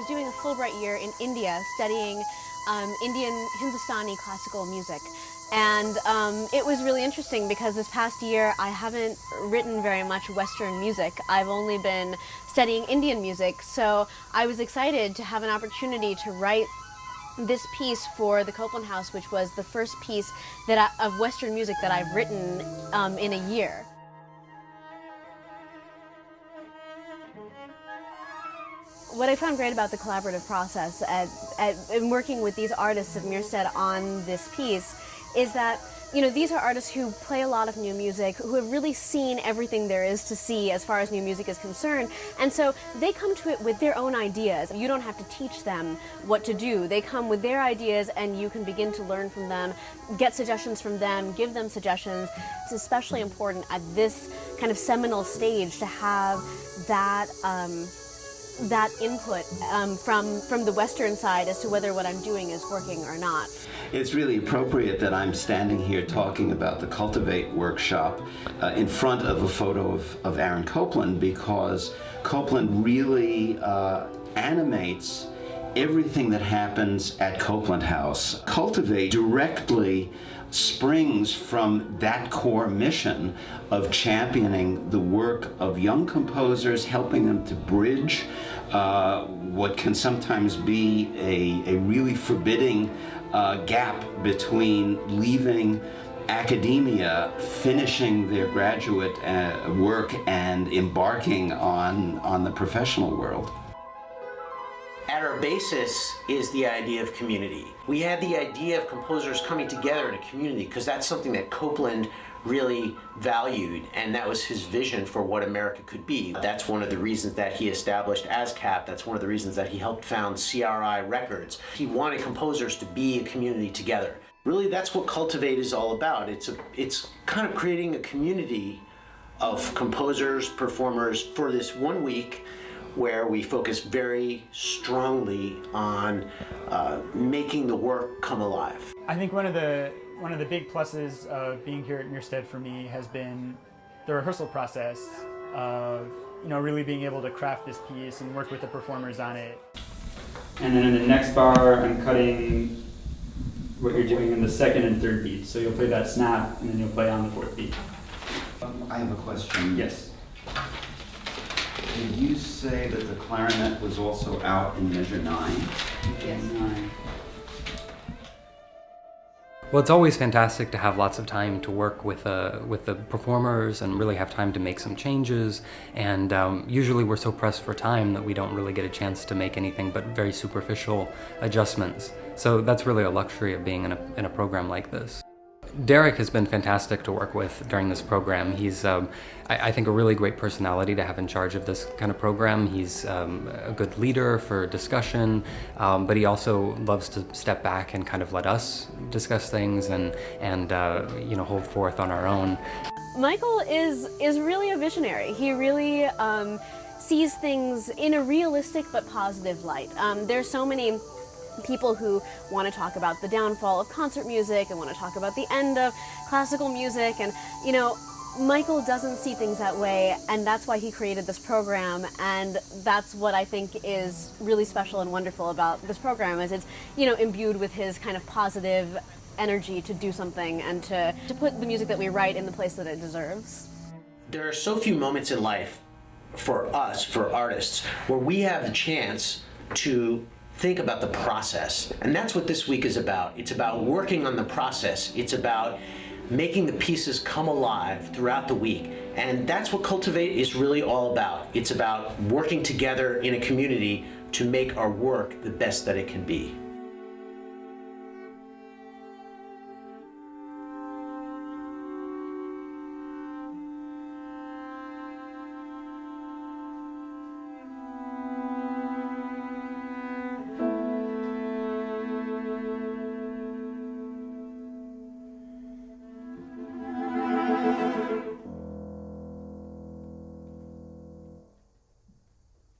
was doing a Fulbright year in India studying Indian Hindustani classical music. And it was really interesting because this past year I haven't written very much Western music. I've only been studying Indian music, so I was excited to have an opportunity to write this piece for the Copland House, which was the first piece of Western music that I've written in a year. What I found great about the collaborative process in working with these artists at Merestead on this piece is that, you know, these are artists who play a lot of new music, who have really seen everything there is to see as far as new music is concerned, and so they come to it with their own ideas. You don't have to teach them what to do. They come with their ideas and you can begin to learn from them, get suggestions from them, give them suggestions. It's especially important at this kind of seminal stage to have that input from the Western side as to whether what I'm doing is working or not. It's really appropriate that I'm standing here talking about the Cultivate workshop in front of a photo of Aaron Copland, because Copland really animates everything that happens at Copland House. Cultivate directly springs from that core mission of championing the work of young composers, helping them to bridge what can sometimes be a really forbidding gap between leaving academia, finishing their graduate work, and embarking on the professional world. At our basis is the idea of community. We had the idea of composers coming together in a community because that's something that Copland really valued, and that was his vision for what America could be. That's one of the reasons that he established ASCAP. That's one of the reasons that he helped found CRI Records. He wanted composers to be a community together. Really, that's what Cultivate is all about. It's kind of creating a community of composers, performers for this 1 week, where we focus very strongly on making the work come alive. I think one of the big pluses of being here at Merestead for me has been the rehearsal process of, you know, really being able to craft this piece and work with the performers on it. And then in the next bar, I'm cutting what you're doing in the second and third beat. So you'll play that snap and then you'll play on the fourth beat. I have a question. Yes. Did you say that the clarinet was also out in measure 9? Yes. 9. Well, it's always fantastic to have lots of time to work with the performers and really have time to make some changes. And usually we're so pressed for time that we don't really get a chance to make anything but very superficial adjustments. So that's really a luxury of being in a program like this. Derek has been fantastic to work with during this program. He's, I think, a really great personality to have in charge of this kind of program. He's a good leader for discussion, but he also loves to step back and kind of let us discuss things and you know, hold forth on our own. Michael is really a visionary. He really sees things in a realistic but positive light. There's so many people who want to talk about the downfall of concert music and want to talk about the end of classical music, and, you know, Michael doesn't see things that way, and that's why he created this program, and that's what I think is really special and wonderful about this program, is it's, you know, imbued with his kind of positive energy to do something and to put the music that we write in the place that it deserves. There are so few moments in life for us, for artists, where we have the chance to think about the process. And that's what this week is about. It's about working on the process. It's about making the pieces come alive throughout the week. And that's what Cultivate is really all about. It's about working together in a community to make our work the best that it can be.